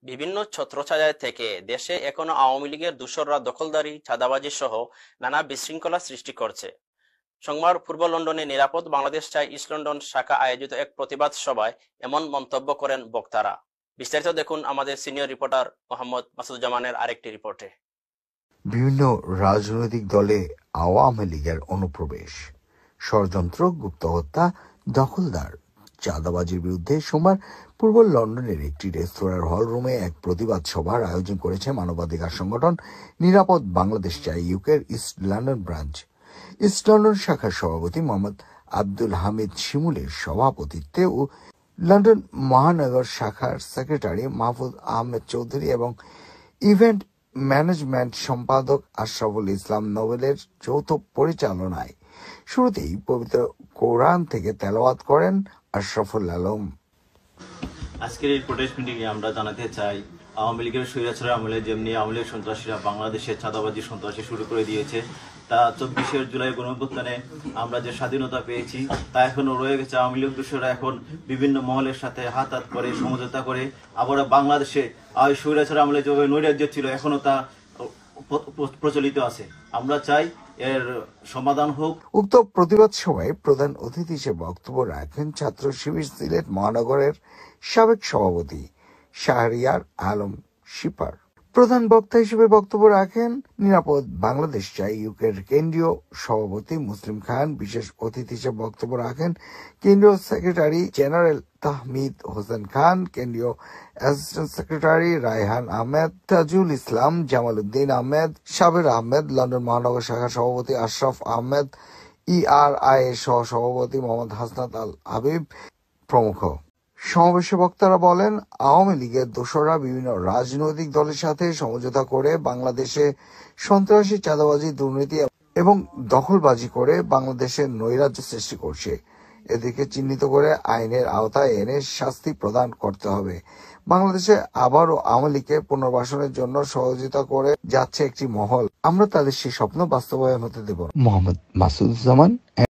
বিভিন্ন ছত্রছায়ায় থেকে দেশে এখনো আওয়ামী লীগের দোসররা দখলদারি, চাঁদাবাজি সহ নানা বিশৃঙ্খলা সৃষ্টি করছে। সোমবার পূর্ব লন্ডনে নিরাপদ বাংলাদেশ চাই ইস্ট লন্ডন শাখা আয়োজিত এক প্রতিবাদ সভায় এমন মন্তব্য করেন বক্তারা। বিস্তারিত দেখুন আমাদের সিনিয়র রিপোর্টার মোহাম্মদ মাসুদুজ্জামানের আরেকটি রিপোর্টে। বিভিন্ন রাজনৈতিক দলে আওয়ামী লীগের অনুপ্রবেশ, ষড়যন্ত্র, গুপ্ত হত্যা, দখলদার, চাঁদাবাজির বিরুদ্ধে সোমবার পূর্ব লন্ডনের একটি রেস্তোরাঁর হলরুমে এক প্রতিবাদ সভার আয়োজন করেছে মানবাধিকার সংগঠন নিরাপদ বাংলাদেশ চাই ইউকের east London branch. East London শাখার সভাপতি মোহাম্মদ আব্দুল হামিদ শিমুলের সভাপতিত্বে ও লন্ডন মহানগর শাখার সেক্রেটারি মাহফুজ আহমেদ চৌধুরী এবং ইভেন্ট ম্যানেজমেন্ট সম্পাদক আশরাফুল ইসলাম নোবেলের যৌথ পরিচালনায় শুরুতেই পবিত্র কোরআন থেকে তেলাওয়াত করেন আশরাফুল আলম। আজকের এই প্রোটেস্ট মিটিংয়ে আমরা জানাতে চাই, আওয়ামী লীগের স্বৈরাচারের আমলে যেমনি আওয়ামী লীগ সন্ত্রাসীরা বাংলাদেশে চাঁদাবাজি সন্ত্রাসী শুরু করে দিয়েছে, তা 24 জুলাই গণঅভ্যুত্থানে আমরা যে স্বাধীনতা পেয়েছি তা এখনো রয়ে গেছে। আওয়ামী লীগ দোসররা এখন বিভিন্ন মহলের সাথে হাত করে সমঝোতা করে আবার বাংলাদেশে স্বৈরাচারের আমলে যেভাবে নৈরাজ্য ছিল এখনো তা প্রচলিত আছে। আমরা চাই এর সমাধান হোক। উক্ত প্রতিবাদ সভায় প্রধান অতিথি হিসেবে বক্তব্য রাখেন ছাত্র শিবির সিলেট মহানগরের সাবেক সভাপতি শাহরিয়ার আলম শিপার। প্রধান বক্তা হিসেবে বক্তব্য রাখেন নিরাপদ বাংলাদেশ চাই ইউকের কেন্দ্রীয় সভাপতি মুসলিম খান। বিশেষ অতিথি হিসেবে বক্তব্য রাখেন কেন্দ্রীয় সেক্রেটারি জেনারেল তাহমিদ হোসেন খান, কেন্দ্রীয় অ্যাসিস্ট্যান্ট সেক্রেটারি রায়হান আহমেদ, তাজুল ইসলাম, জামাল উদ্দিন আহমেদ, সাবের আহমেদ, লন্ডন মহানগর শাখার সভাপতি আশরাফ আহমেদ, ERI এর সহ সভাপতি মোহাম্মদ হাসনাত আল হাবিব প্রমুখ। সমাবেশে বক্তারা বলেন, আওয়ামী লীগের দোসররা বিভিন্ন রাজনৈতিক দলের সাথে সমঝোতা করে বাংলাদেশে সন্ত্রাসী, চাঁদাবাজি, দুর্নীতি এবং দখলবাজি করে বাংলাদেশের নৈরাজ্য সৃষ্টি করছে। এদেরকে চিহ্নিত করে আইনের আওতায় এনে শাস্তি প্রদান করতে হবে। বাংলাদেশে আবারও আওয়ামী লীগকে পুনর্বাসনের জন্য সহযোগিতা করে যাচ্ছে একটি মহল। আমরা তাদের সেই স্বপ্ন বাস্তবায়ন হতে দেব না। মোহাম্মদ মাসুদুজ্জামান।